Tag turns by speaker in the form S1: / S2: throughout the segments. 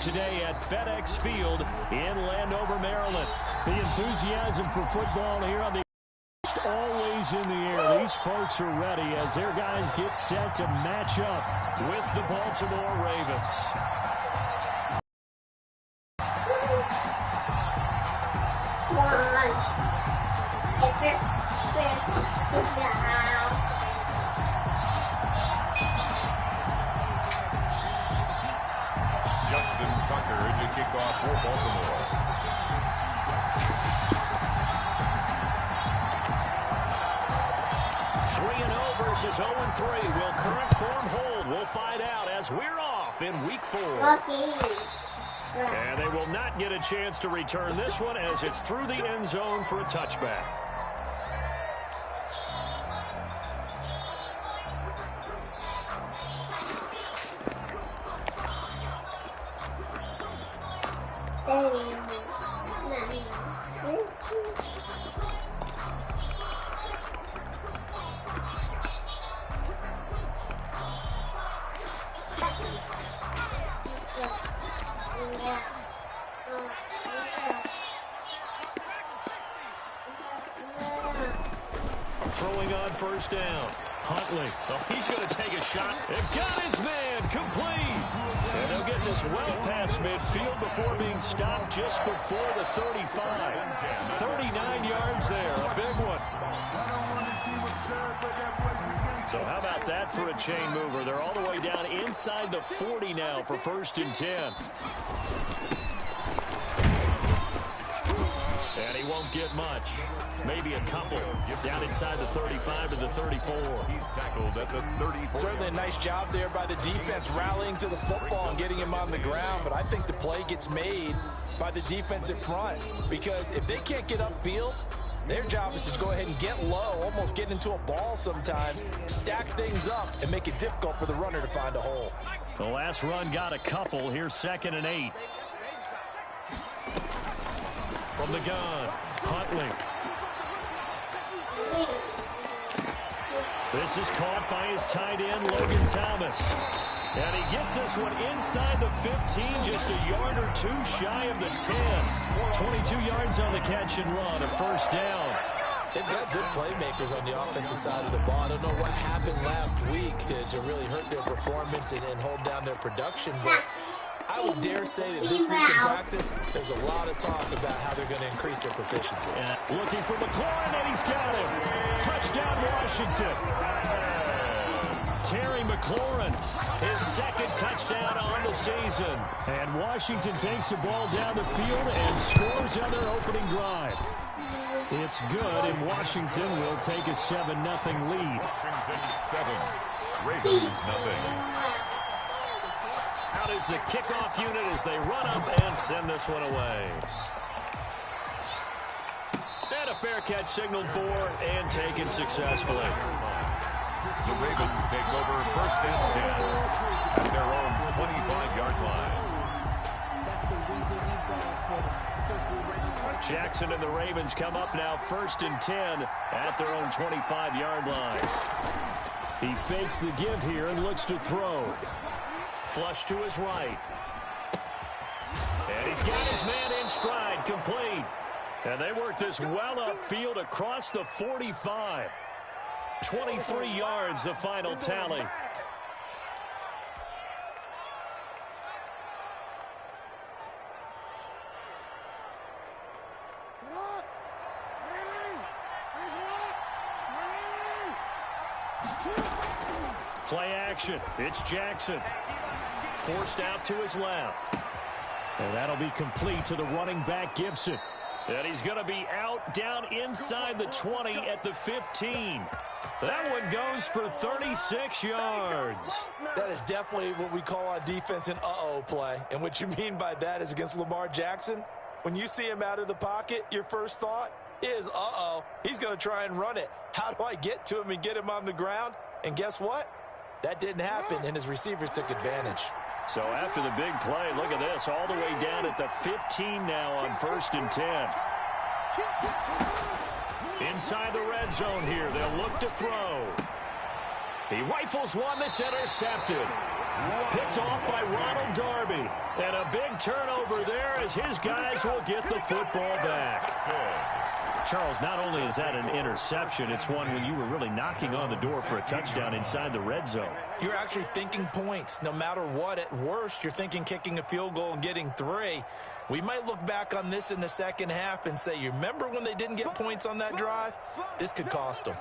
S1: today at FedEx Field in Landover, Maryland. The enthusiasm for football here on the East always in the air. These folks are ready as their guys get set to match up with the Baltimore Ravens.
S2: Justin Tucker to kick off for Baltimore.
S1: Versus 0-3. Will current form hold? We'll find out as we're off in week 4. And they will not get a chance to return this one as it's through the end zone for a touchback. Throwing on first down. Huntley. Oh, he's going to take a shot. They've got his man complete. And they'll get this well past midfield before being stopped just before the 35. 39 yards there. A big one. So how about that for a chain mover? They're all the way down inside the 40 now for 1st and 10. And he won't get much. Maybe a couple. Down inside the 35 to the 34.
S2: He's tackled at the 34.
S3: Certainly a nice job there by the defense rallying to the football and getting him on the ground. But I think the play gets made by the defensive front. Because if they can't get upfield, their job is to go ahead and get low, almost get into a ball sometimes, stack things up, and make it difficult for the runner to find a hole.
S1: The last run got a couple. Here's 2nd and 8. From the gun, Huntley. This is caught by his tight end, Logan Thomas. And he gets this one inside the 15, just a yard or two shy of the 10. 22 yards on the catch and run, a first down.
S3: They've got good playmakers on the offensive side of the ball. I don't know what happened last week to really hurt their performance and hold down their production, but I would dare say that this week in practice, there's a lot of talk about how they're going to increase their proficiency.
S1: Looking for McLaurin, and he's got him. Touchdown, Washington. Terry McLaurin, his 2nd touchdown on the season. And Washington takes the ball down the field and scores on their opening drive. It's good, and Washington will take a 7-0 lead.
S2: Washington 7, Ravens 0.
S1: Out is the kickoff unit as they run up and send this one away. And a fair catch signaled for and taken successfully.
S2: The Ravens take over 1st and 10 at their own 25-yard line.
S1: Jackson and the Ravens come up now 1st and 10 at their own 25-yard line. He fakes the give here and looks to throw. Flush to his right. And he's got his man in stride, complete. And they work this well upfield across the 45. 23 yards, the final tally. Play action. It's Jackson. Forced out to his left. And that'll be complete to the running back, Gibson. And he's going to be out down inside the 20 at the 15. That one goes for 36 yards.
S3: That is definitely what we call on defense an uh-oh play. And what you mean by that is against Lamar Jackson, when you see him out of the pocket, your first thought is, uh-oh, he's going to try and run it. How do I get to him and get him on the ground? And guess what? That didn't happen, and his receivers took advantage.
S1: So after the big play, look at this, all the way down at the 15 now on 1st and 10. Inside the red zone here, they'll look to throw. He rifles one that's intercepted. Picked off by Ronald Darby. And a big turnover there as his guys will get the football back. Charles, not only is that an interception, it's one when you were really knocking on the door for a touchdown inside the red zone.
S3: You're actually thinking points. No matter what, at worst, you're thinking kicking a field goal and getting 3. We might look back on this in the second half and say, you remember when they didn't get points on that drive? This could cost them.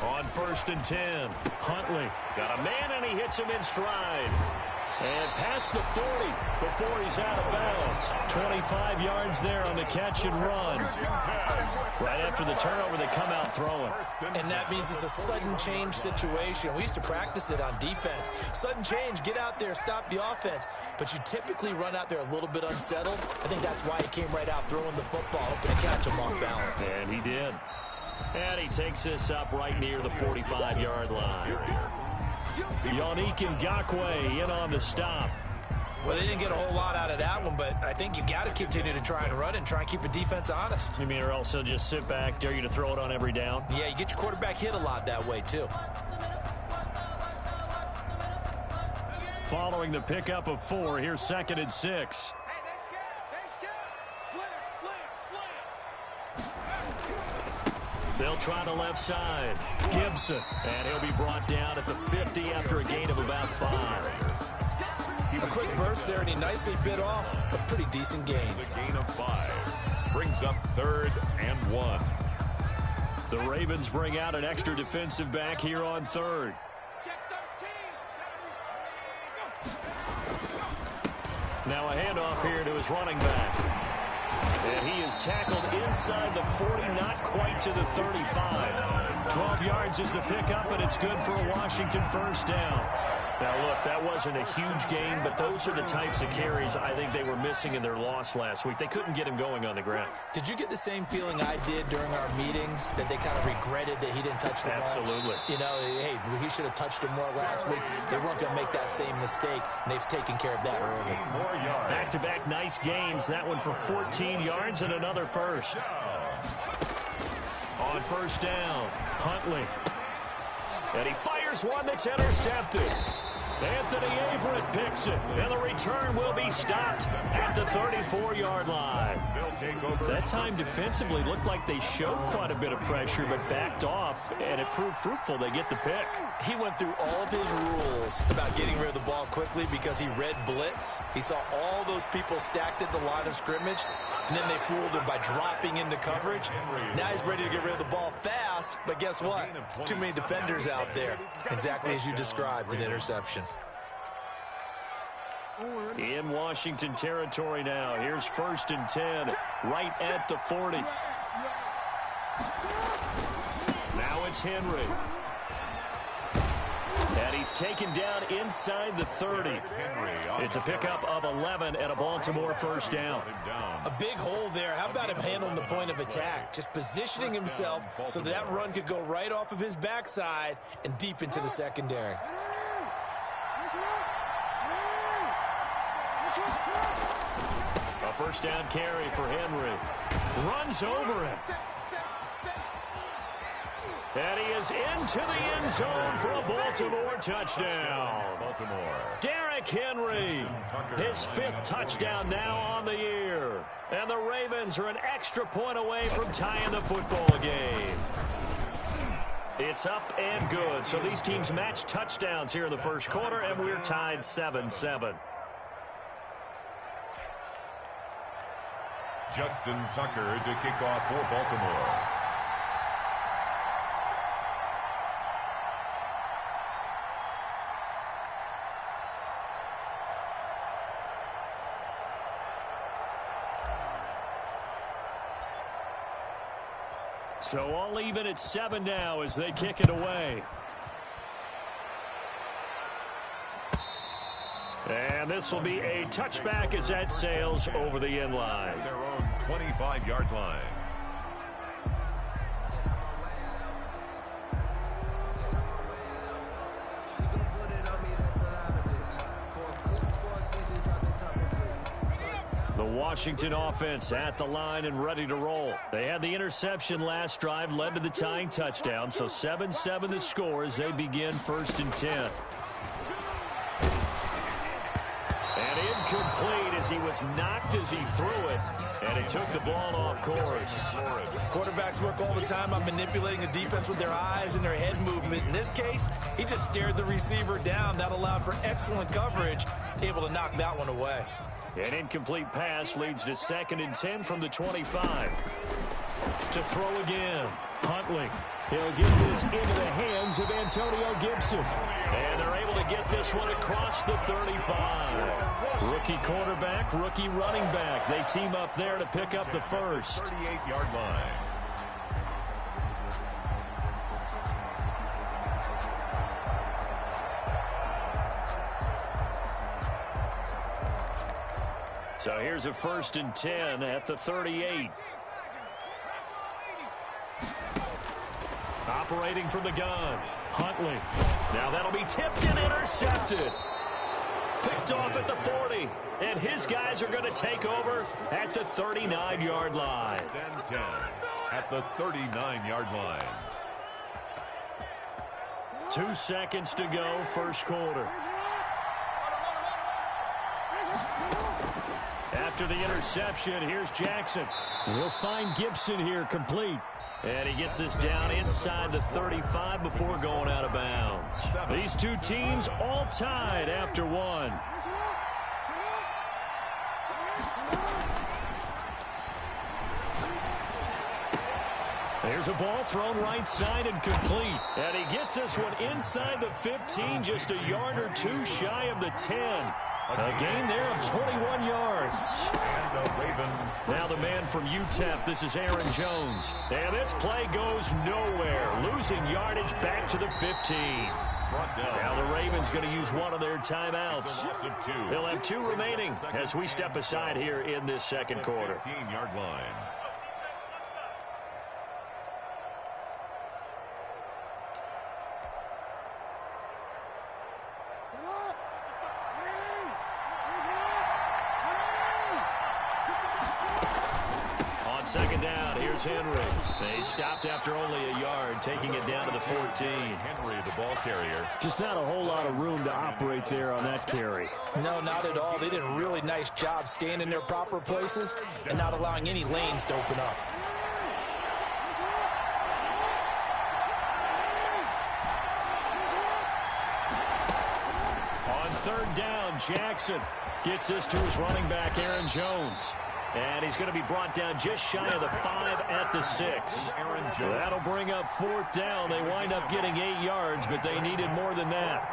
S1: On 1st and 10, Huntley got a man and he hits him in stride. And past the 40 before he's out of bounds. 25 yards there on the catch and run. Right after the turnover, they come out throwing.
S3: And that means it's a sudden change situation. We used to practice it on defense. Sudden change, get out there, stop the offense. But you typically run out there a little bit unsettled. I think that's why he came right out throwing the football, hoping to catch him off balance.
S1: And he did. And he takes this up right near the 45-yard line. Yannick Ngakoue in on the stop.
S3: Well, they didn't get a whole lot out of that one, but I think you got to continue to try and run and try and keep a defense honest.
S1: You mean or else they'll just sit back, dare you to throw it on every down?
S3: Yeah, you get your quarterback hit a lot that way, too.
S1: Following the pickup of 4, here's 2nd and 6. They'll try the left side. Gibson. And he'll be brought down at the 50 after a gain of about 5.
S3: A quick burst there, and he nicely bit off a pretty decent gain.
S2: The gain of 5 brings up 3rd and 1.
S1: The Ravens bring out an extra defensive back here on 3rd. Now a handoff here to his running back. And he is tackled inside the 40, not quite to the 35. 12 yards is the pickup, and it's good for a Washington first down. Now, look, that wasn't a huge gain, but those are the types of carries I think they were missing in their loss last week. They couldn't get him going on the ground.
S3: Did you get the same feeling I did during our meetings, that they kind of regretted that he didn't touch the ball?
S1: Absolutely.
S3: You know, hey, he should have touched him more last week. They weren't going to make that same mistake, and they've taken care of that early.
S2: More yards.
S1: Back-to-back nice gains. That one for 14 yards and another first. On first down, Huntley. And he fires one that's intercepted. Anthony Averett picks it, and the return will be stopped at the 34-yard line. That time defensively looked like they showed quite a bit of pressure, but backed off, and it proved fruitful. They get the pick.
S3: He went through all of his rules about getting rid of the ball quickly because he read blitz. He saw all those people stacked at the line of scrimmage, and then they fooled him by dropping into coverage. Now he's ready to get rid of the ball fast, but guess what? Too many defenders out there. Exactly as you described, an interception.
S1: In Washington territory now. Here's 1st and 10, right at the 40. Now it's Henry. And he's taken down inside the 30. It's a pickup of 11 and a Baltimore first down.
S3: A big hole there. How about him handling the point of attack? Just positioning himself so that run could go right off of his backside and deep into the secondary.
S1: A first down carry for Henry. Runs over him. And he is into the end zone for a Baltimore touchdown. Derrick Henry, his 5th touchdown now on the year. And the Ravens are an extra point away from tying the football game. It's up and good. So these teams match touchdowns here in the first quarter, and we're tied 7-7.
S2: Justin Tucker to kick off for Baltimore.
S1: So all even at 7 now as they kick it away. And this will be a touchback as that sails over the end line.
S2: Their own 25-yard line.
S1: The Washington offense at the line and ready to roll. They had the interception last drive, led to the tying touchdown. So 7-7 the score as they begin 1st and 10. And incomplete as he was knocked as he threw it. And it took the ball off course.
S3: Quarterbacks work all the time on manipulating the defense with their eyes and their head movement. In this case, he just stared the receiver down. That allowed for excellent coverage, able to knock that one away.
S1: An incomplete pass leads to 2nd and 10 from the 25. To throw again. Huntley. He'll get this into the hands of Antonio Gibson. And they're able to get this one across the 35. Rookie quarterback, rookie running back. They team up there to pick up the first.
S2: 38-yard line.
S1: So here's a 1st and 10 at the 38. Operating from the gun. Huntley. Now that'll be tipped and intercepted. Picked off at the 40. And his guys are going to take over at the 39-yard line.
S2: 10 at the 39-yard line.
S1: 2 seconds to go, 1st quarter. After the interception, here's Jackson. We'll find Gibson here complete. And he gets this down inside the 35 before going out of bounds. These two teams all tied after one. There's a ball thrown right side and complete. And he gets this one inside the 15, just a yard or two shy of the 10. A gain there of 21 yards.
S2: And the Ravens.
S1: Now the man from UTEP, this is Aaron Jones. And this play goes nowhere. Losing yardage back to the 15. Now the Ravens going to use one of their timeouts. They'll have 2 remaining as we step aside here in this 2nd quarter.
S2: 15-yard line.
S1: Henry. They stopped after only a yard, taking it down to the 14.
S2: Henry, the ball carrier.
S1: Just not a whole lot of room to operate there on that carry.
S3: No, not at all. They did a really nice job staying in their proper places and not allowing any lanes to open up.
S1: On 3rd down, Jackson gets this to his running back, Aaron Jones. And he's going to be brought down just shy of the 5 at the 6. That'll bring up 4th down. They wind up getting 8 yards, but they needed more than that.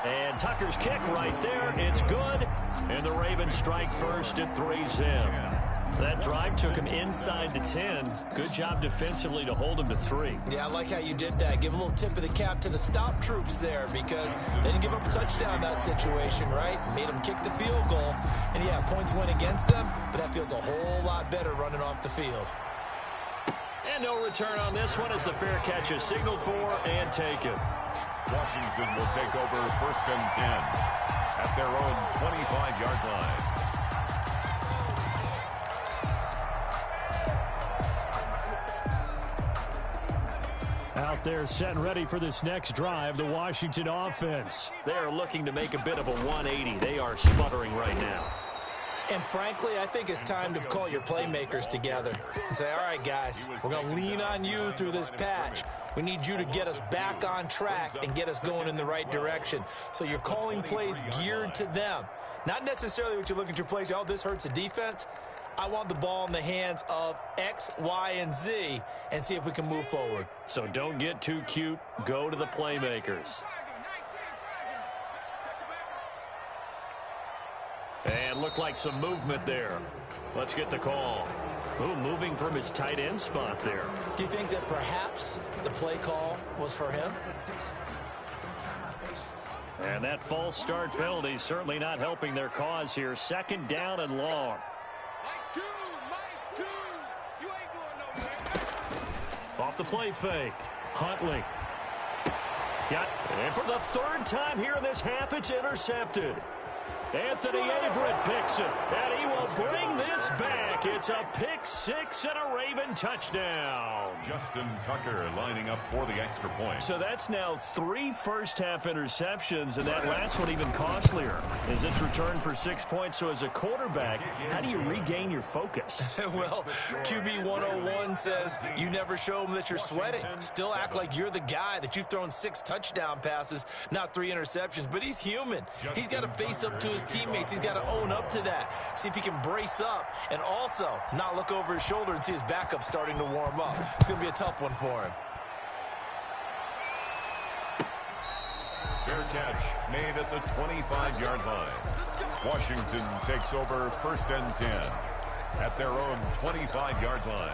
S1: And Tucker's kick right there. It's good. And the Ravens strike first at 3-zip. That drive took him inside the 10. Good job defensively to hold him to 3.
S3: Yeah, I like how you did that. Give a little tip of the cap to the stop troops there because they didn't give up a touchdown in that situation, right? Made them kick the field goal. And, yeah, points went against them, but that feels a whole lot better running off the field.
S1: And no return on this one as the fair catch is signaled for and taken.
S2: Washington will take over 1st and 10 at their own 25-yard line.
S1: Out there set and ready for this next drive, the Washington offense. They are looking to make a bit of a 180. They are sputtering right now.
S3: And frankly, I think it's time to call your playmakers together and say, all right, guys, we're going to lean on you through this patch. We need you to get us back on track and get us going in the right direction. So you're calling plays geared to them. Not necessarily what you look at your plays, oh, this hurts the defense. I want the ball in the hands of X, Y, and Z and see if we can move forward.
S1: So don't get too cute. Go to the playmakers. And looked like some movement there. Let's get the call. Ooh, moving from his tight end spot there.
S3: Do you think that perhaps the play call was for him?
S1: And that false start penalty certainly not helping their cause here. 2nd down and long. Off the play fake. Huntley. And for the third time here in this half, it's intercepted. Anthony Averett picks it, and he will bring this back. It's a pick six and a Raven touchdown.
S2: Justin Tucker lining up for the extra point.
S1: So that's now 3 first-half interceptions, and that last one even costlier as it's returned for 6 points. So as a quarterback, how do you regain your focus?
S3: Well, QB 101 says you never show them that you're sweating. Still act like you're the guy, that you've thrown 6 touchdown passes, not 3 interceptions. But he's human. He's got to face up to his teammates. He's got to own up to that. See if he can brace up and also not look over his shoulder and see his backup starting to warm up. It's going to be a tough one for him.
S2: Fair catch made at the 25-yard line. Washington takes over 1st and 10 at their own 25-yard line.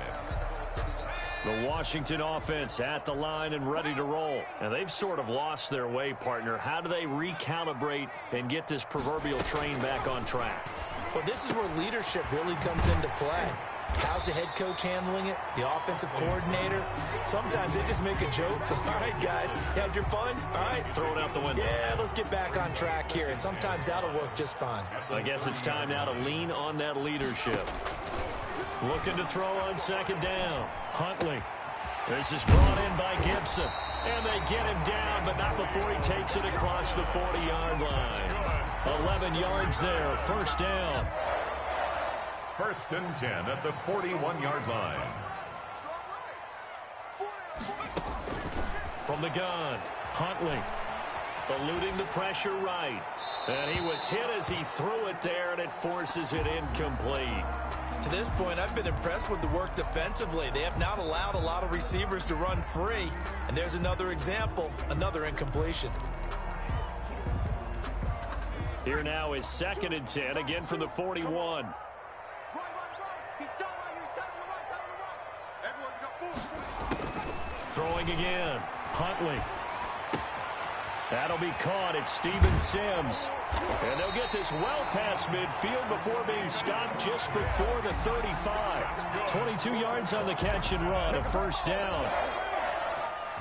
S1: The Washington offense at the line and ready to roll. And they've sort of lost their way, partner. How do they recalibrate and get this proverbial train back on track?
S3: Well, this is where leadership really comes into play. How's the head coach handling it? The offensive coordinator? Sometimes they just make a joke. All right, guys, you had your fun? All right.
S1: Throw it out the window.
S3: Yeah, let's get back on track here. And sometimes that'll work just fine.
S1: I guess it's time now to lean on that leadership. Looking to throw on 2nd down. Huntley. This is brought in by Gibson. And they get him down, but not before he takes it across the 40-yard line. 11 yards there, 1st down.
S2: 1st and 10 at the 41-yard line.
S1: From the gun, Huntley. Eluding the pressure right. And he was hit as he threw it there, and it forces it incomplete.
S3: To this point, I've been impressed with the work defensively. They have not allowed a lot of receivers to run free. And there's another example, another incompletion.
S1: Here now is 2nd and 10, again from the 41. Throwing again, Huntley. That'll be caught. It's Steven Sims. And they'll get this well past midfield before being stopped just before the 35. 22 yards on the catch and run, a 1st down.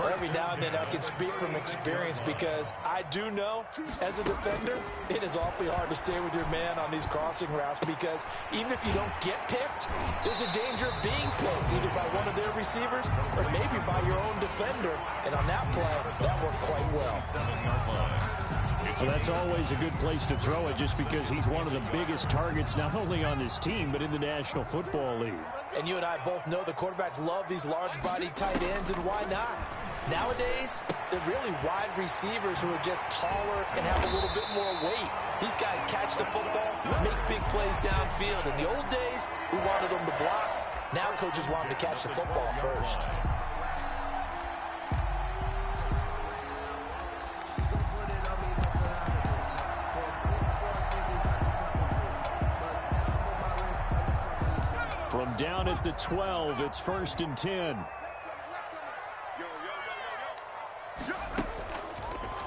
S3: Every now and then I can speak from experience because I do know, as a defender, it is awfully hard to stay with your man on these crossing routes because even if you don't get picked, there's a danger of being picked either by one of their receivers or maybe by your own defender. And on that play, that worked quite well.
S1: So that's always a good place to throw it just because he's one of the biggest targets not only on this team but in the National Football League.
S3: And you and I both know the quarterbacks love these large-bodied tight ends, and why not? Nowadays, they're really wide receivers who are just taller and have a little bit more weight. These guys catch the football, make big plays downfield. In the old days, we wanted them to block. Now coaches want them to catch the football first.
S1: From down at the 12, it's 1st and 10.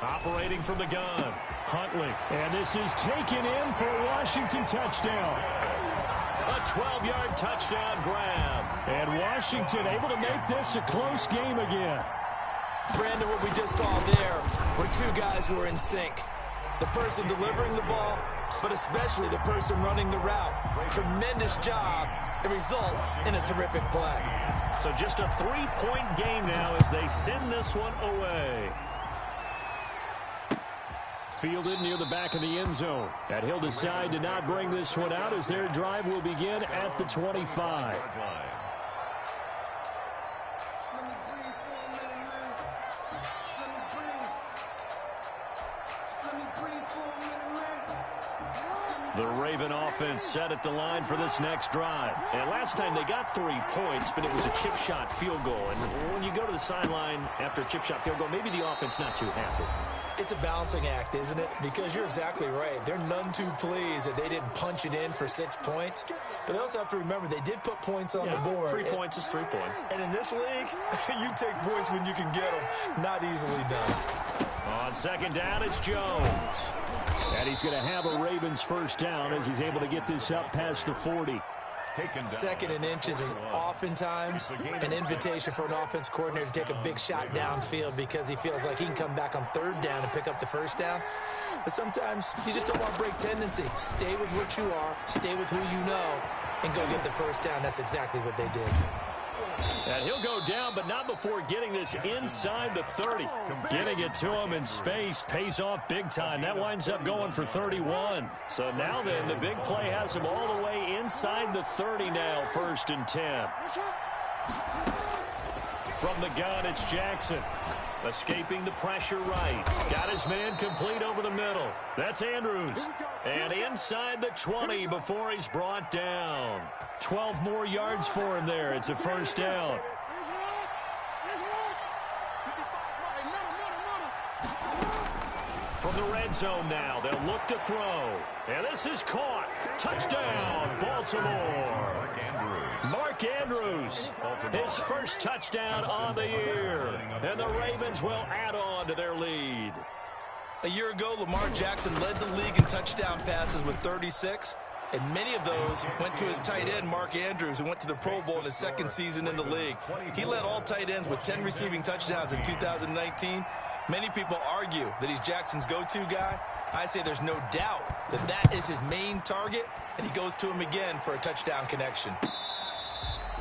S1: Operating from the gun, Huntley. And this is taken in for a Washington touchdown. A 12-yard touchdown grab. And Washington able to make this a close game again.
S3: Brandon, what we just saw there were 2 guys who are in sync. The person delivering the ball, but especially the person running the route. Tremendous job. It results in a terrific play.
S1: So just a 3-point game now as they send this one away. Fielded near the back of the end zone. And he'll decide to not bring this one out as their drive will begin at the 25. The Raven offense set at the line for this next drive. And last time they got 3 points, but it was a chip shot field goal. And when you go to the sideline after a chip shot field goal, maybe the offense not too happy.
S3: It's a balancing act, isn't it? Because you're exactly right. They're none too pleased that they didn't punch it in for 6 points. But they also have to remember they did put points on the board.
S1: 3 points is 3 points.
S3: And in this league, you take points when you can get them. Not easily done.
S1: On 2nd down, it's Jones. And he's going to have a Ravens 1st down as he's able to get this up past the 40.
S2: taken down.
S3: Second and inches is oftentimes an invitation for an offense coordinator to take a big shot downfield because he feels like he can come back on third down and pick up the first down. But sometimes you just don't want to break tendency. Stay with what you are, stay with who you know, and go get the first down. That's exactly what they did.
S1: And he'll go down, but not before getting this inside the 30. Getting it to him in space pays off big time. That winds up going for 31. So now then, the big play has him all the way inside the 30 now, 1st and 10. From the gun, it's Jackson. Escaping the pressure right. Got his man complete over the middle. That's Andrews. And inside the 20 before he's brought down. 12 more yards for him there. It's a first down. From the red zone now, they'll look to throw. And this is caught. Touchdown, Baltimore. Mark Andrews, his first touchdown on the year. And the Ravens will add on to their lead.
S3: A year ago, Lamar Jackson led the league in touchdown passes with 36. And many of those went to his tight end, Mark Andrews, who went to the Pro Bowl in his second season in the league. He led all tight ends with 10 receiving touchdowns in 2019. Many people argue that he's Jackson's go-to guy. I say there's no doubt that that is his main target, and he goes to him again for a touchdown connection.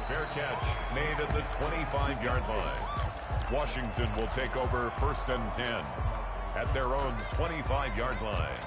S2: Fair catch made at the 25-yard line. Washington will take over 1st and 10 at their own 25-yard line.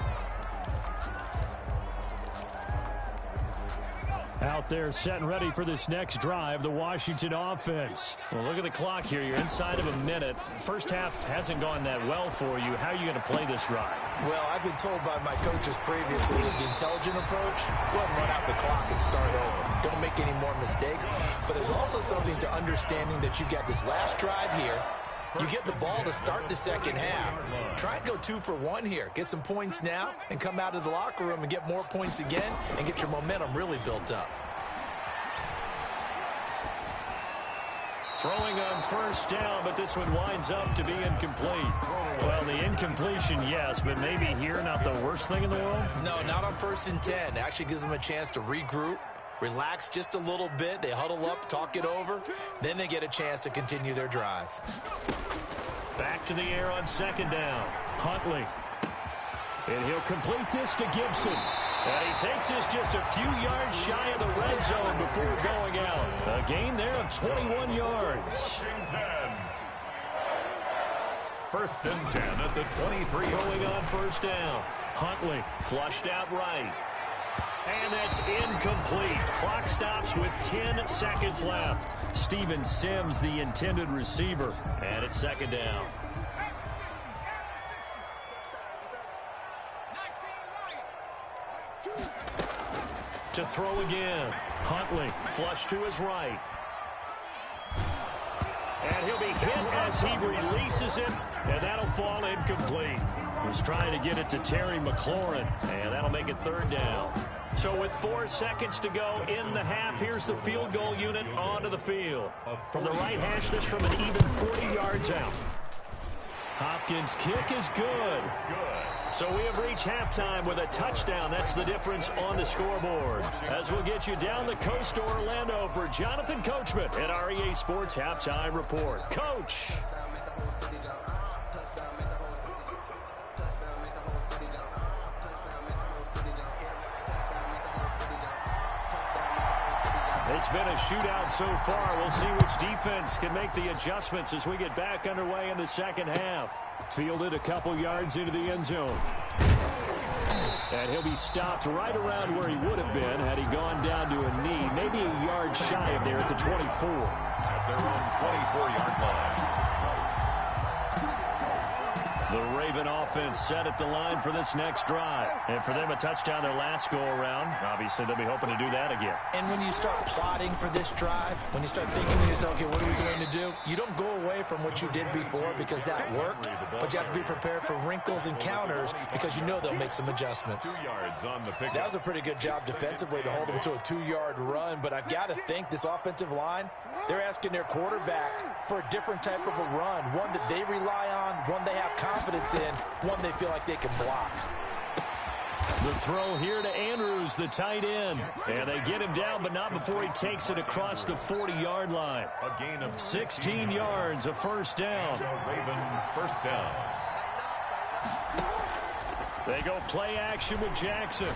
S1: Out there set and ready for this next drive, the Washington offense. Well, look at the clock here. You're inside of a minute. First half hasn't gone that well for you. How are you going to play this drive?
S3: Well, I've been told by my coaches previously that the intelligent approach, go ahead and run out the clock and start over. Don't make any more mistakes. But there's also something to understanding that you get this last drive here. You get the ball to start the second half. Try and go 2 for 1 here. Get some points now and come out of the locker room and get more points again and get your momentum really built up.
S1: Throwing on first down, but this one winds up to be incomplete. Well, the incompletion, yes, but maybe here not the worst thing in the world?
S3: No, not on 1st and 10. It actually gives them a chance to regroup, relax just a little bit. They huddle up, talk it over. Then they get a chance to continue their drive.
S1: Back to the air on 2nd down. Huntley. And he'll complete this to Gibson. And he takes this just a few yards shy of the red zone before going out. A gain there of 21 yards.
S2: 1st and 10 at the 23.
S1: Throwing on 1st down. Huntley flushed out right. And that's incomplete. Clock stops with 10 seconds left. Steven Sims, the intended receiver. And it's 2nd down. To throw again. Huntley flush to his right. And he'll be hit as he releases it. And that'll fall incomplete. He's trying to get it to Terry McLaurin. And that'll make it 3rd down. So with 4 seconds to go in the half, here's the field goal unit onto the field. From the right hash, this from an even 40 yards out. Hopkins' kick is good. So we have reached halftime with a touchdown. That's the difference on the scoreboard. As we'll get you down the coast to Orlando for Jonathan Coachman at our EA Sports Halftime Report. Coach. It's been a shootout so far. We'll see which defense can make the adjustments as we get back underway in the second half. Fielded a couple yards into the end zone. And he'll be stopped right around where he would have been had he gone down to a knee, maybe a yard shy of there at the 24.
S2: At their own 24-yard line.
S1: The Raven offense set at the line for this next drive. And for them, a touchdown their last go-around. Obviously, they'll be hoping to do that again.
S3: And when you start plotting for this drive, when you start thinking to yourself, okay, what are we going to do? You don't go away from what you did before because that worked, but you have to be prepared for wrinkles and counters because you know they'll make some adjustments.
S2: 2 yards on the pick.
S3: That was a pretty good job defensively to hold them to a 2-yard run, but I've got to think this offensive line, they're asking their quarterback for a different type of a run, one that they rely on, one they have confidence in, one they feel like they can block.
S1: The throw here to Andrews, the tight end. And they get him down, but not before he takes it across the 40-yard line.
S2: A gain of
S1: 16 yards, a first down.
S2: Raven first down.
S1: They go play action with Jackson.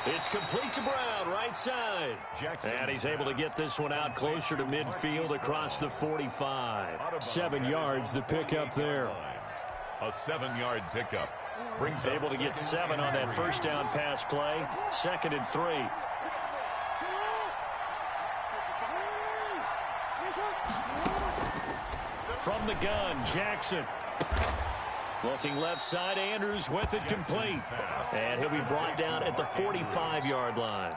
S1: It's complete to Brown, right side.
S2: Jackson.
S1: And he's able to get this one out closer to midfield across the 45. 7 yards, the pickup there.
S2: A 7-yard pickup. Brings
S1: Able to get 7 on that first down pass play. 2nd and 3. From the gun, Jackson. Looking left side, Andrews with it complete. And he'll be brought down at the 45-yard line.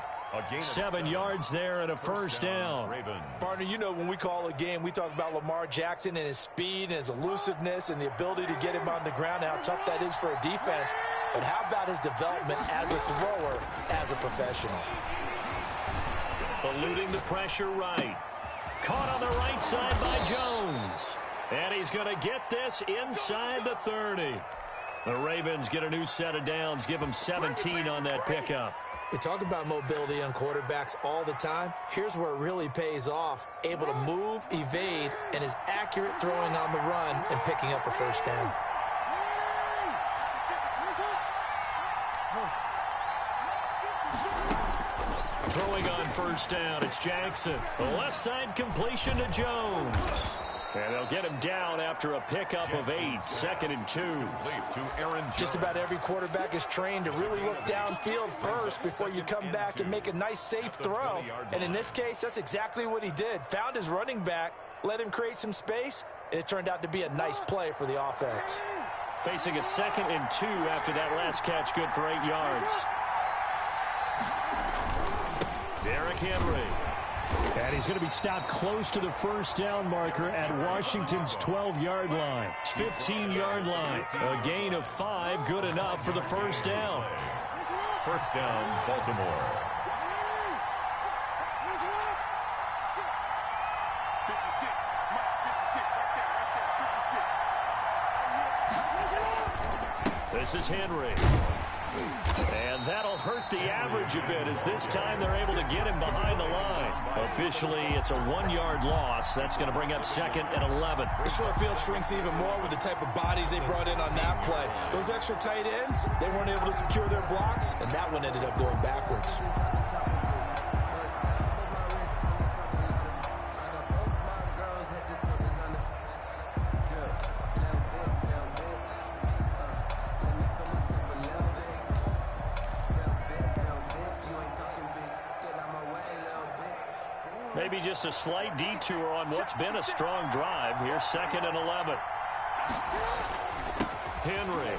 S1: 7 yards there and a first down.
S3: Partner, you know when we call a game, we talk about Lamar Jackson and his speed and his elusiveness and the ability to get him on the ground, how tough that is for a defense. But how about his development as a thrower, as a professional?
S1: Eluding the pressure right. Caught on the right side by Jones. And he's going to get this inside the 30. The Ravens get a new set of downs, give them 17 on that pickup.
S3: We talk about mobility on quarterbacks all the time. Here's where it really pays off. Able to move, evade, and is accurate throwing on the run and picking up a first down.
S1: Throwing on first down, it's Jackson. The left side completion to Jones. And they'll get him down after a pickup of 8, 2nd and 2.
S3: Just about every quarterback is trained to really look downfield first before you come back and make a nice, safe throw. And in this case, that's exactly what he did. Found his running back, let him create some space, and it turned out to be a nice play for the offense.
S1: Facing a 2nd and 2 after that last catch, good for 8 yards. Derrick Henry. And he's going to be stopped close to the first down marker at Washington's 12-yard line. 15-yard line. A gain of 5, good enough for the first down.
S2: First down, Baltimore. 56.
S1: This is Henry. And that'll hurt the average a bit as this time they're able to get him behind the line. Officially, it's a 1-yard loss. That's going to bring up 2nd and 11.
S3: The short field shrinks even more with the type of bodies they brought in on that play. Those extra tight ends, they weren't able to secure their blocks, and that one ended up going backwards.
S1: Maybe just a slight detour on what's been a strong drive. Here's 2nd and 11. Henry.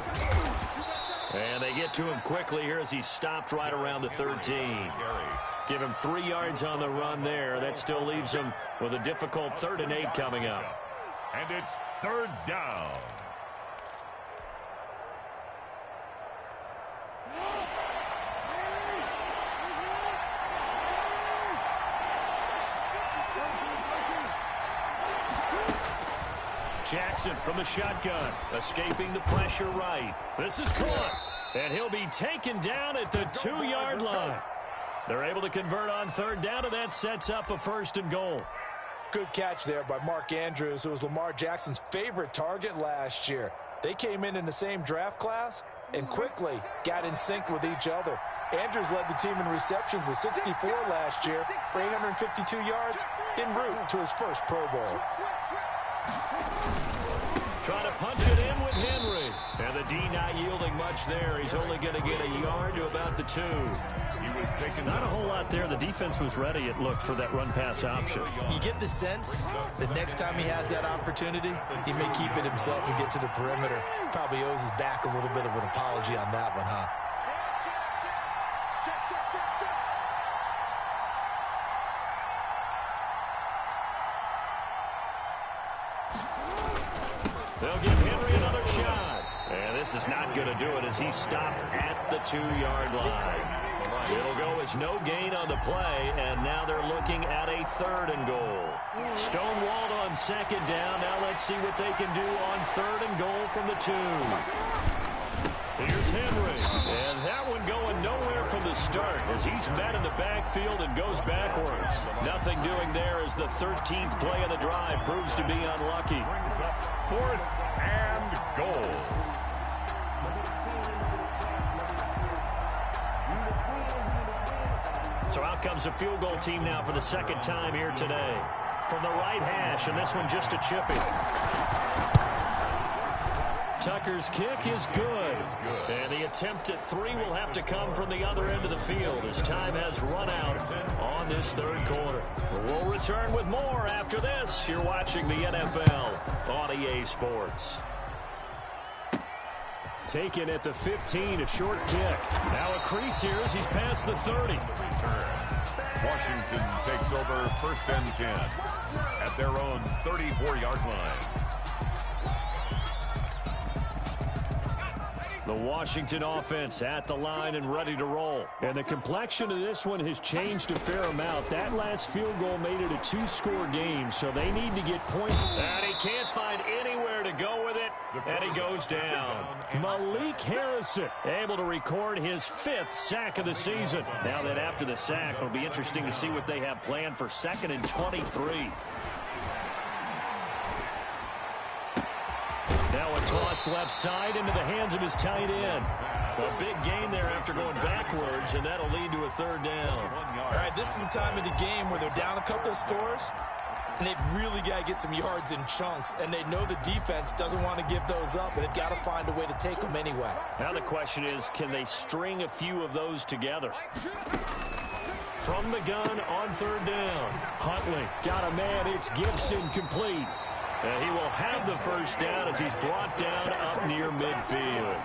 S1: And they get to him quickly here as he's stopped right around the 13. Give him 3 yards on the run there. That still leaves him with a difficult 3rd and 8 coming up.
S2: And it's 3rd down.
S1: Jackson from the shotgun, escaping the pressure right. This is caught, and he'll be taken down at the 2-yard line. They're able to convert on 3rd down, and that sets up a 1st and goal.
S3: Good catch there by Mark Andrews, who was Lamar Jackson's favorite target last year. They came in the same draft class and quickly got in sync with each other. Andrews led the team in receptions with 64 last year for 852 yards en route to his first Pro Bowl.
S1: Trying to punch it in with Henry. And the D not yielding much there. He's only going to get a yard to about the 2.
S2: He was taking
S1: not a whole lot there. The defense was ready, it looked, for that run-pass option.
S3: You get the sense that next time he has that opportunity, he may keep it himself and get to the perimeter. Probably owes his back a little bit of an apology on that one, huh?
S1: They'll give Henry another shot. And this is not going to do it as he's stopped at the 2-yard line. It'll go as no gain on the play, and now they're looking at a 3rd and goal. Stonewalled on 2nd down. Now let's see what they can do on 3rd and goal from the 2. Here's Henry. And that one going nowhere from the start as he's met in the backfield and goes backwards. Nothing doing there as the 13th play of the drive proves to be unlucky.
S2: Brings up 4th and goal.
S1: So out comes a field goal team now for the second time here today. From the right hash, and this one just a chippy. Tucker's kick is good. And the attempt at 3 will have to come from the other end of the field as time has run out on this third quarter. We'll return with more after this. You're watching the NFL on EA Sports. Taken at the 15, a short kick. Now a crease here as he's past the 30.
S2: Washington takes over 1st and 10 at their own 34-yard line.
S1: The Washington offense at the line and ready to roll. And the complexion of this one has changed a fair amount. That last field goal made it a 2-score game, so they need to get points. And he can't find anywhere to go with it, and he goes down. Malik Harrison able to record his 5th sack of the season. Now that after the sack, it'll be interesting to see what they have planned for 2nd and 23. Now a toss left side into the hands of his tight end. A big gain there after going backwards, and that'll lead to a 3rd down.
S3: All right, this is the time of the game where they're down a couple of scores, and they've really got to get some yards in chunks, and they know the defense doesn't want to give those up, but they've got to find a way to take them anyway.
S1: Now the question is, can they string a few of those together? From the gun on 3rd down. Huntley got a man. It's Gibson complete. And he will have the 1st down as he's brought down up near midfield.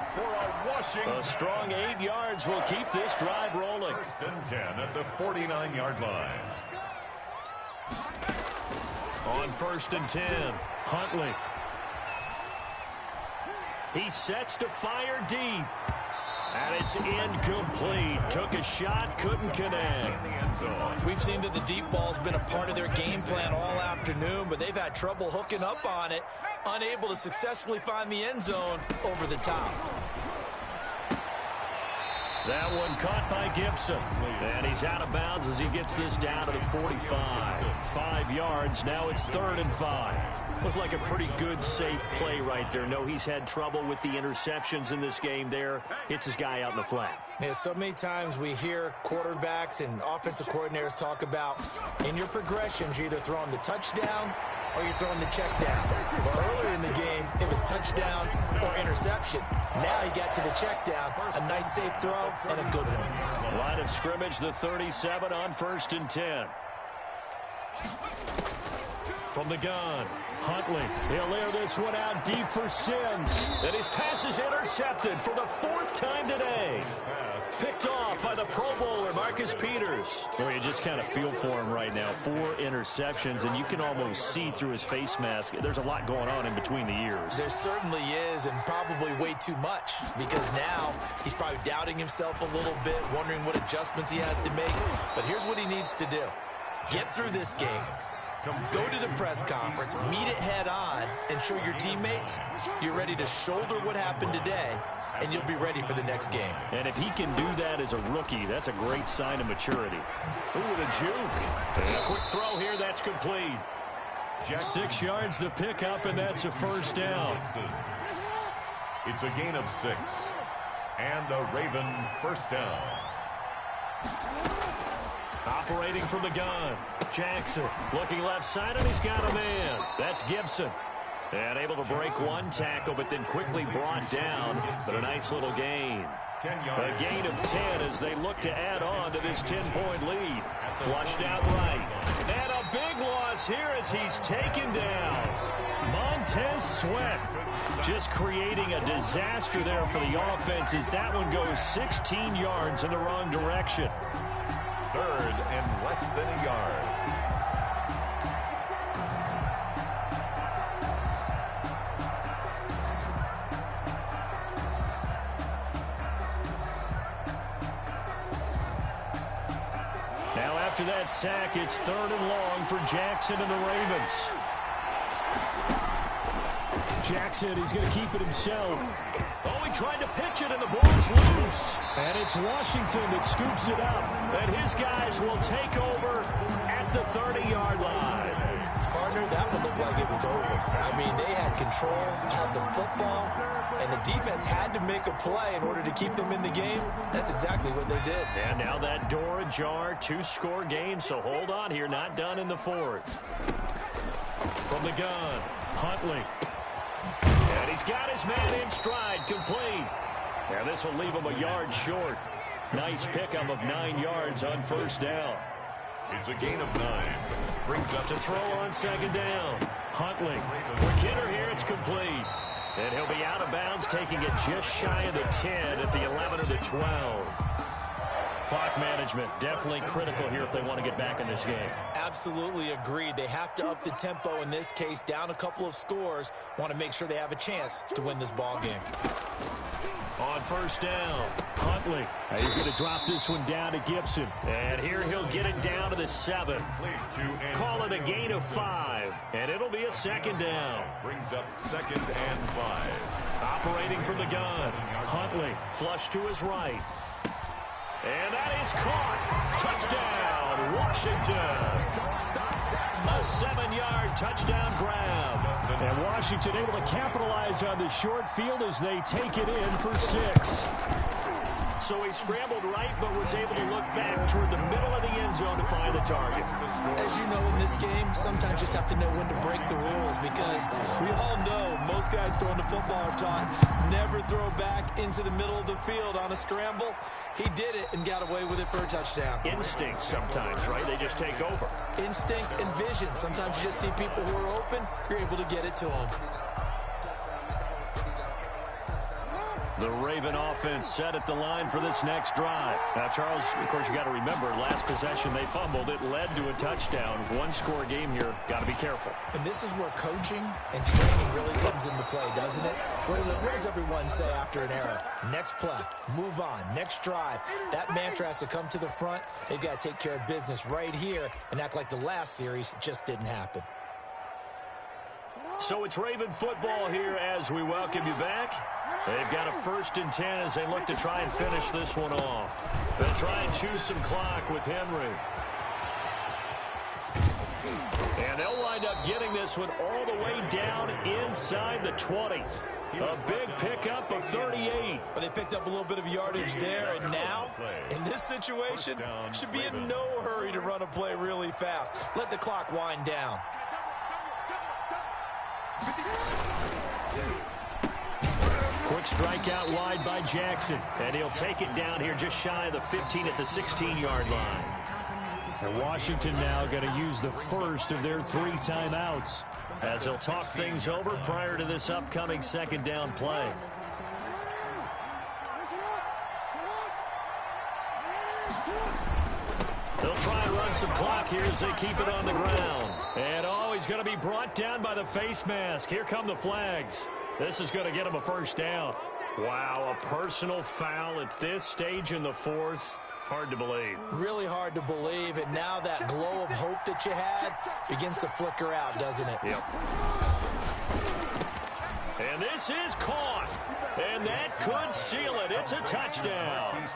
S1: A strong 8 yards will keep this drive rolling.
S2: 1st and 10 at the 49-yard line.
S1: On 1st and 10, Huntley. He sets to fire deep. And it's incomplete. Took a shot, couldn't connect.
S3: We've seen that the deep ball's been a part of their game plan all afternoon, but they've had trouble hooking up on it, unable to successfully find the end zone over the top.
S1: That one caught by Gibson. And he's out of bounds as he gets this down to the 45. 5 yards, now it's 3rd and 5. Looked like a pretty good, safe play right there. No, he's had trouble with the interceptions in this game there. Hits his guy out in the flat.
S3: Yeah, so many times we hear quarterbacks and offensive coordinators talk about in your progressions, you're either throwing the touchdown or you're throwing the check down. Well, earlier in the game, it was touchdown or interception. Now he got to the check down, a nice safe throw and a good one.
S1: Line of scrimmage, the 37 on 1st and 10. From the gun, Huntley. He'll air this one out deep for Sims. And his pass is intercepted for the 4th time today. Picked off by the Pro Bowler, Marcus Peters. Well, you just kind of feel for him right now. 4 interceptions, and you can almost see through his face mask. There's a lot going on in between the ears.
S3: There certainly is, and probably way too much, because now he's probably doubting himself a little bit, wondering what adjustments he has to make. But here's what he needs to do. Get through this game. Go to the press conference, meet it head on, and show your teammates you're ready to shoulder what happened today, and you'll be ready for the next game.
S1: And if he can do that as a rookie, that's a great sign of maturity. Ooh, the juke. And a quick throw here, that's complete. 6 yards the pickup, and that's a 1st down.
S2: It's a gain of 6. And a Raven 1st down.
S1: Operating from the gun, Jackson looking left side, and he's got a man. That's Gibson. And able to break one tackle, but then quickly brought down. But a nice little gain. A gain of 10 as they look to add on to this 10-point lead. Flushed out right. And a big loss here as he's taken down. Montez Sweat just creating a disaster there for the offense as that one goes 16 yards in the wrong direction.
S2: 3rd and less than a yard.
S1: Now after that sack, it's 3rd and long for Jackson and the Ravens. Jackson, he's going to keep it himself. Oh, he tried to pitch it, and the ball's loose. And it's Washington that scoops it up. And his guys will take over at the 30-yard line.
S3: Partner, that one looked like it was over. I mean, they had control, had the football, and the defense had to make a play in order to keep them in the game. That's exactly what they did.
S1: And now that door ajar, 2-score game, so hold on here, not done in the fourth. From the gun, Huntley. And he's got his man in stride, complete. And this will leave him a yard short. Nice pickup of 9 yards on first down.
S2: It's a gain of 9. Brings up
S1: to throw on second down. Huntley. For Kidder here, it's complete. And he'll be out of bounds, taking it just shy of the 10 at the 11 or the 12. Clock management definitely critical here if they want to get back in this game.
S3: Absolutely agreed. They have to up the tempo in this case, down a couple of scores. Want to make sure they have a chance to win this ball game.
S1: On first down, Huntley. He's going to drop this one down to Gibson. And here he'll get it down to the 7. Call it a gain of 5. And it'll be a second down.
S2: Brings up 2nd and 5.
S1: Operating from the gun, Huntley. Flush to his right. And that is caught. Touchdown, Washington. A 7-yard touchdown grab. And Washington able to capitalize on the short field as they take it in for 6. So he scrambled right, but was able to look back toward the middle of the end zone to find the target.
S3: As you know, in this game, sometimes you just have to know when to break the rules, because we all know most guys throwing the football are taught never throw back into the middle of the field on a scramble. He did it and got away with it for a touchdown.
S1: Instinct sometimes, right? They just take over.
S3: Instinct and vision. Sometimes you just see people who are open, you're able to get it to them.
S1: The Raven offense set at the line for this next drive. Now, Charles, of course, you got to remember, last possession they fumbled. It led to a touchdown. 1-score game here. Got to be careful.
S3: And this is where coaching and training really comes into play, doesn't it? What does everyone say after an error? Next play, move on, next drive. That mantra has to come to the front. They've got to take care of business right here and act like the last series just didn't happen.
S1: So it's Raven football here as we welcome you back. They've got a 1st and 10 as they look to try and finish this one off. They'll try and choose some clock with Henry. And they'll wind up getting this one all the way down inside the 20. A big pickup of 38.
S3: But they picked up a little bit of yardage there, and now, in this situation, should be in no hurry to run a play really fast. Let the clock wind down.
S1: Quick strike out wide by Jackson, and he'll take it down here just shy of the 15 at the 16-yard line. And Washington now going to use the first of their 3 timeouts as they'll talk things over prior to this upcoming second down play. They'll try and run some clock here as they keep it on the ground. And he's going to be brought down by the face mask. Here come the flags. This is going to get him a first down. Wow, a personal foul at this stage in the fourth. Hard to believe.
S3: Really hard to believe, and now that glow of hope that you had begins to flicker out, doesn't it?
S1: Yep. And this is caught. And that could seal it. It's a touchdown.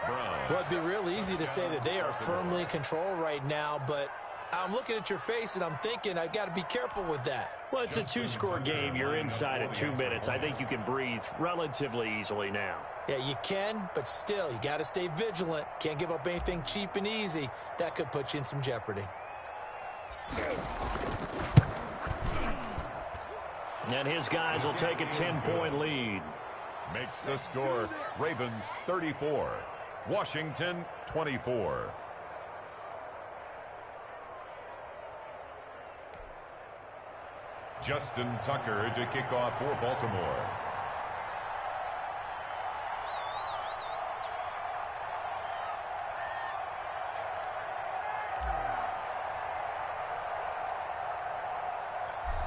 S3: Well, it'd be real easy to say that they are firmly in control right now, but I'm looking at your face and I'm thinking I've got to be careful with that.
S1: Well, it's a 2-score game. You're inside at 2 minutes. I think you can breathe relatively easily now.
S3: Yeah, you can, but still, you got to stay vigilant. Can't give up anything cheap and easy. That could put you in some jeopardy.
S1: And his guys will take a 10-point lead.
S2: Makes the score Ravens 34, Washington 24. Justin Tucker to kick off for Baltimore.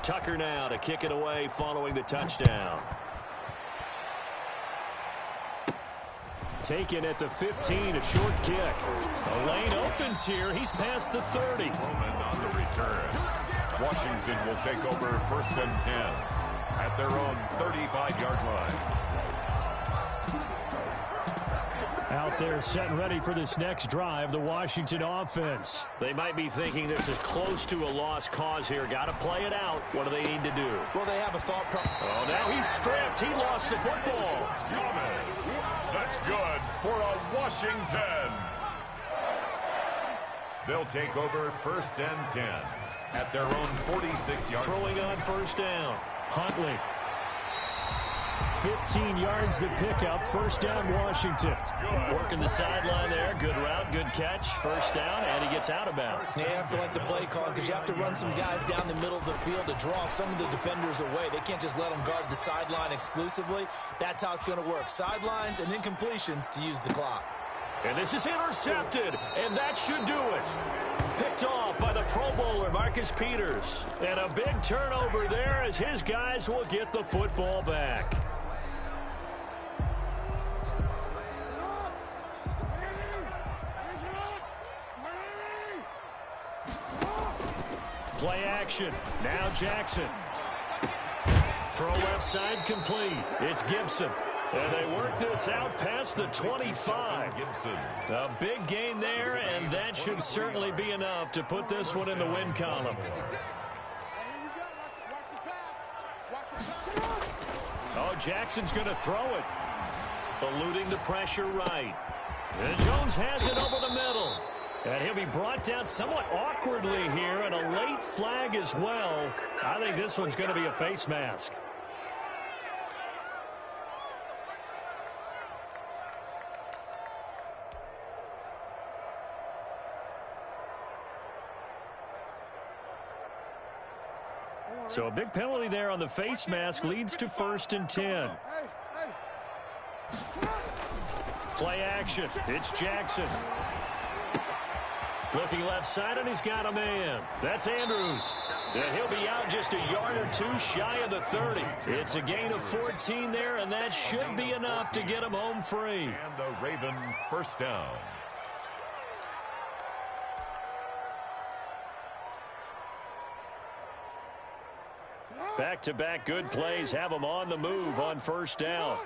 S1: Tucker now to kick it away following the touchdown. Taken at the 15, a short kick. The lane opens here. He's past the 30.
S2: Roman on the return. Washington will take over 1st and 10 at their own 35-yard line.
S1: Out there set and ready for this next drive, the Washington offense. They might be thinking this is close to a lost cause here. Got to play it out. What do they need to do?
S3: Well, they have a thought process.
S1: Oh, now he's stripped. He lost the football.
S2: That's good for a Washington. They'll take over 1st and 10 at their own 46-yard.
S1: Throwing on 1st down. Huntley. 15 yards the pickup. 1st down, Washington. Working the sideline there. Good route, good catch. 1st down, and he gets out of bounds.
S3: Yeah, you have to like the play call because you have to run some guys down the middle of the field to draw some of the defenders away. They can't just let them guard the sideline exclusively. That's how it's going to work. Sidelines and incompletions to use the clock.
S1: And this is intercepted, and that should do it. Picked off by the Pro Bowler, Marcus Peters. And a big turnover there as his guys will get the football back. Play action. Now Jackson. Throw left side complete. It's Gibson. And they work this out past the 25.
S2: Gibson.
S1: A big gain there, and that should certainly be enough to put this one in the win column. Oh, Jackson's going to throw it. Eluding the pressure right. And Jones has it over the middle. And he'll be brought down somewhat awkwardly here, and a late flag as well. I think this one's going to be a face mask. So a big penalty there on the face mask leads to 1st and 10. Play action. It's Jackson. Looking left side, and he's got a man. That's Andrews. And he'll be out just a yard or two shy of the 30. It's a gain of 14 there, and that should be enough to get him home free.
S2: And the Raven 1st down.
S1: Back-to-back good plays have him on the move on 1st down.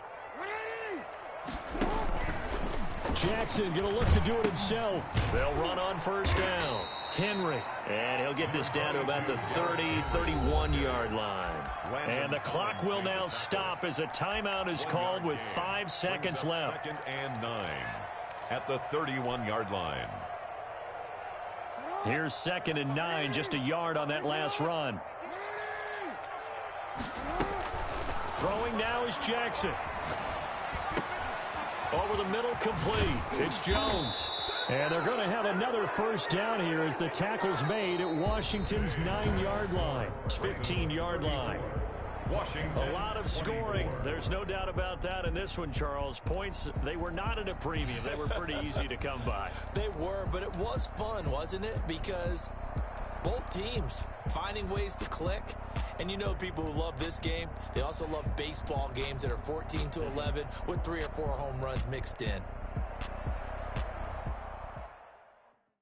S1: Jackson going to look to do it himself. They'll run on 1st down. Henry. And he'll get this down to about the 30, 31-yard line. And the clock will now stop as a timeout is called with 5 seconds left.
S2: 2nd and 9 at the 31-yard line.
S1: Here's 2nd and 9, just a yard on that last run. Throwing now is Jackson. Over the middle, complete. It's Jones. And they're going to have another 1st down here as the tackle's made at Washington's 9-yard line. 15-yard line.
S2: Washington.
S1: A lot of scoring. There's no doubt about that in this one, Charles. Points, they were not at a premium. They were pretty easy to come by.
S3: They were, but it was fun, wasn't it? Because both teams finding ways to click. And you know people who love this game, they also love baseball games that are 14-11 with 3 or 4 home runs mixed in.